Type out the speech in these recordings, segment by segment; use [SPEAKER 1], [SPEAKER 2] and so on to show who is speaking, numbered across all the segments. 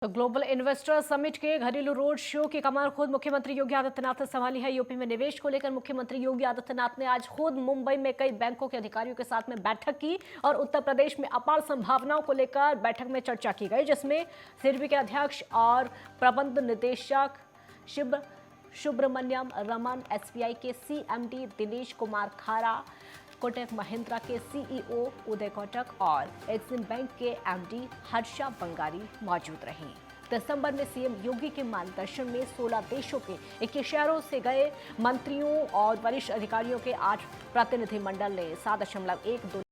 [SPEAKER 1] तो global investor summit के घरेलू रोड शो की कमान खुद मुख्यमंत्री योगी आदित्यनाथ ने संभाली है। यूपी में निवेश को लेकर मुख्यमंत्री योगी आदित्यनाथ ने आज खुद मुंबई में कई बैंकों के अधिकारियों के साथ में बैठक की और उत्तर प्रदेश में अपार संभावनाओं को लेकर बैठक में चर्चा की गई, जिसमें सिडबी के अध्यक्ष और प्रबंध निदेशक सुब्रमण्यम रमन, एसबीआई के सीएमडी दिनेश कुमार खारा, कोटक महिंद्रा के सीईओ उदय कोटक और एक्सिम बैंक के एमडी हर्षा बंगारी मौजूद रहीं। दिसंबर में सीएम योगी के मार्गदर्शन में 16 देशों के 21 शहरों से गए मंत्रियों और वरिष्ठ अधिकारियों के 8 प्रतिनिधिमंडल ने 7.12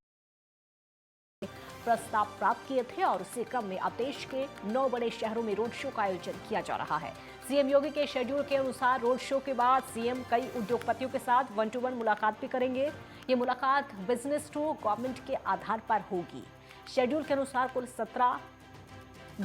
[SPEAKER 1] प्रस्ताव प्राप्त किए थे और उसी क्रम में अब देश के 9 बड़े शहरों में रोड शो का आयोजन किया जा रहा है। सीएम योगी के शेड्यूल के अनुसार रोड शो के बाद सीएम कई उद्योगपतियों के साथ 1-to-1 मुलाकात भी करेंगे। ये मुलाकात बिजनेस टू गवर्नमेंट के आधार पर होगी। शेड्यूल के अनुसार कुल 17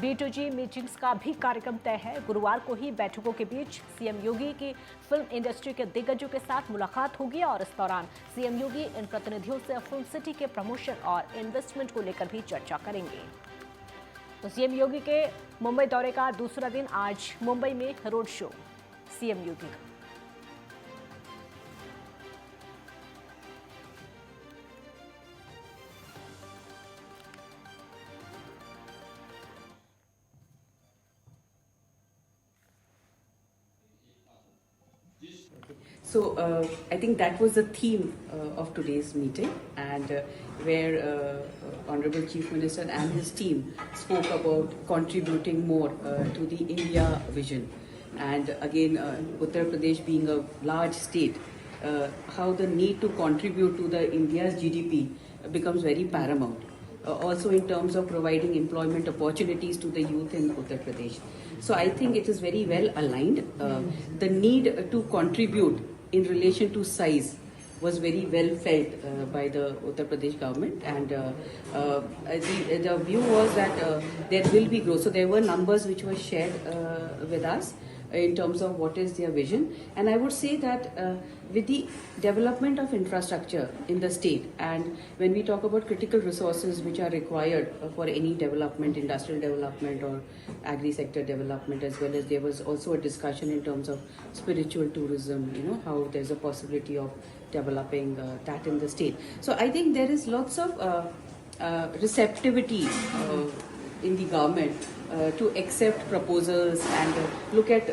[SPEAKER 1] B2G मीटिंग्स का भी कार्यक्रम तय है। गुरुवार को ही बैठकों के बीच सीएम योगी की फिल्म इंडस्ट्री के दिग्गजों के साथ मुलाकात होगी और इस दौरान सीएम योगी इन प्रतिनिधियों से फिल्म सिटी के प्रमोशन और इन्वेस्टमेंट को लेकर भी चर्चा करेंगे। तो सीएम योगी के मुंबई दौरे का दूसरा दिन आज मुंबई में रोड शो सीएम योगी का।
[SPEAKER 2] So I think that was the theme of today's meeting, and where Honorable Chief Minister and his team spoke about contributing more to the India vision. And again, Uttar Pradesh being a large state, how the need to contribute to the India's GDP becomes very paramount. Also in terms of providing employment opportunities to the youth in Uttar Pradesh. So I think it is very well aligned. The need to contribute in relation to size was very well felt by the Uttar Pradesh government, and the view was that there will be growth. So there were numbers which were shared with us in terms of what is their vision, and I would say that with the development of infrastructure in the state, and when we talk about critical resources which are required for any development, industrial development or agri sector development, as well as there was also a discussion in terms of spiritual tourism, how there's a possibility of developing that in the state. So I think there is lots of receptivity in the government to accept proposals and look at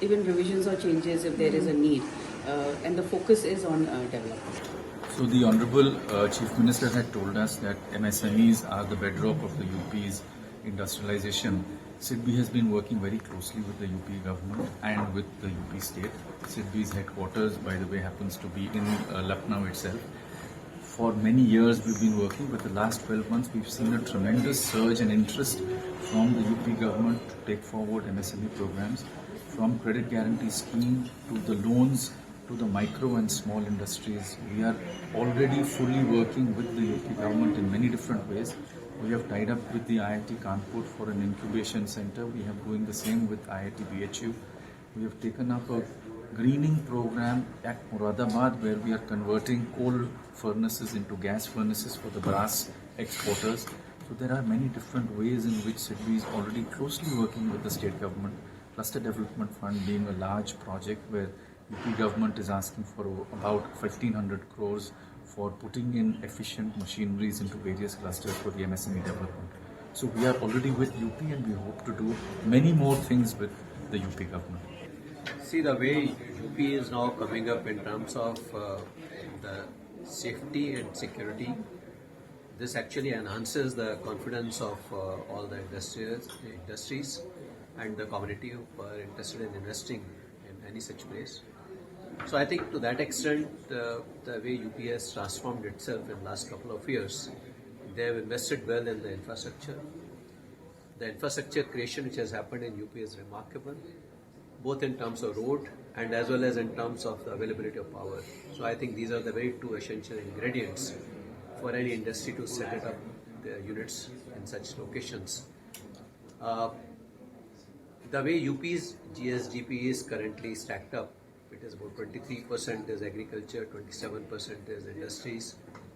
[SPEAKER 2] even revisions or changes if there is a need. And the focus is on development.
[SPEAKER 3] So the Honorable Chief Minister had told us that MSMEs are the bedrock of the UP's industrialization. SIDBI has been working very closely with the UP government and with the UP state. SIDBI's headquarters, by the way, happens to be in Lucknow itself. For many years we've been working, but the last 12 months we've seen a tremendous surge in interest from the UP government to take forward MSME programs, from credit guarantee scheme to the loans to the micro and small industries. We are already fully working with the UP government in many different ways. We have tied up with the IIT Kanpur for an incubation center. We have doing the same with IIT BHU. We have taken up a greening program at Moradabad, where we are converting coal furnaces into gas furnaces for the brass exporters. So there are many different ways in which SIDBI is already closely working with the state government. Cluster Development Fund being a large project where UP government is asking for about 1,500 crores for putting in efficient machineries into various clusters for the MSME development. So we are already with UP, and we hope to do many more things with the UP government.
[SPEAKER 4] See, the way UP is now coming up in terms of the safety and security, this actually enhances the confidence of all the industries and the community who are interested in investing in any such place. So I think to that extent, the way UP has transformed itself in the last couple of years, they have invested well in the infrastructure. The infrastructure creation which has happened in UP is remarkable, both in terms of road and as well as in terms of the availability of power. So I think these are the very two essential ingredients for any industry to set it up their units in such locations. The way UP's GSDP is currently stacked up, it is about 23% is agriculture, 27% is industries,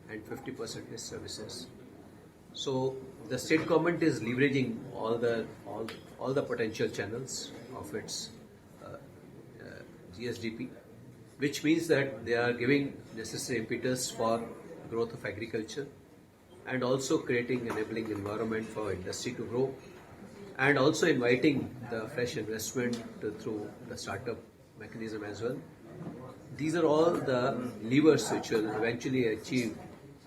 [SPEAKER 4] and 50% is services. So the state government is leveraging all the potential channels of its GSDP, which means that they are giving necessary impetus for growth of agriculture and also creating enabling environment for industry to grow and also inviting the fresh investment through the startup mechanism as well. These are all the levers which will eventually achieve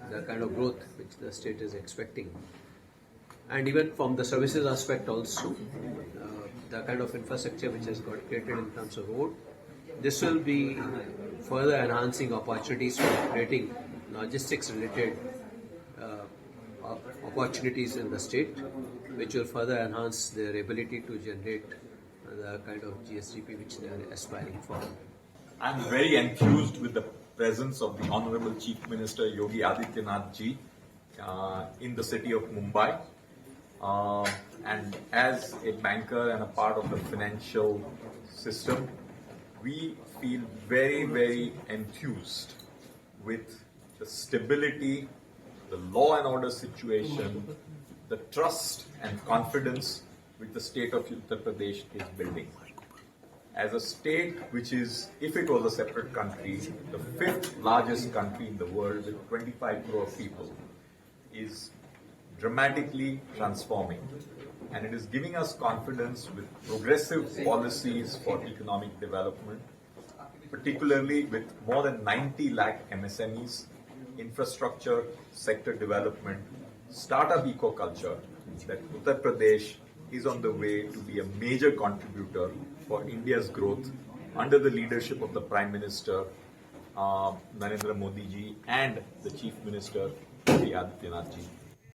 [SPEAKER 4] the kind of growth which the state is expecting. And even from the services aspect also, the kind of infrastructure which has got created in terms of road, this will be further enhancing opportunities for creating logistics related opportunities in the state, which will further enhance their ability to generate the kind of GSDP which they are aspiring for.
[SPEAKER 5] I'm very enthused with the presence of the Honorable Chief Minister Yogi Adityanath ji in the city of Mumbai. And as a banker and a part of the financial system, we feel very, very enthused with the stability, the law and order situation, the trust and confidence which the state of Uttar Pradesh is building. As a state which is, if it was a separate country, the 5th largest country in the world with 25 crore people, is dramatically transforming. And it is giving us confidence with progressive policies for economic development, particularly with more than 90 lakh MSMEs, infrastructure, sector development, startup eco-culture, that Uttar Pradesh is on the way to be a major contributor for India's growth under the leadership of the Prime Minister Narendra Modi ji and the Chief Minister Yogi Adityanath ji.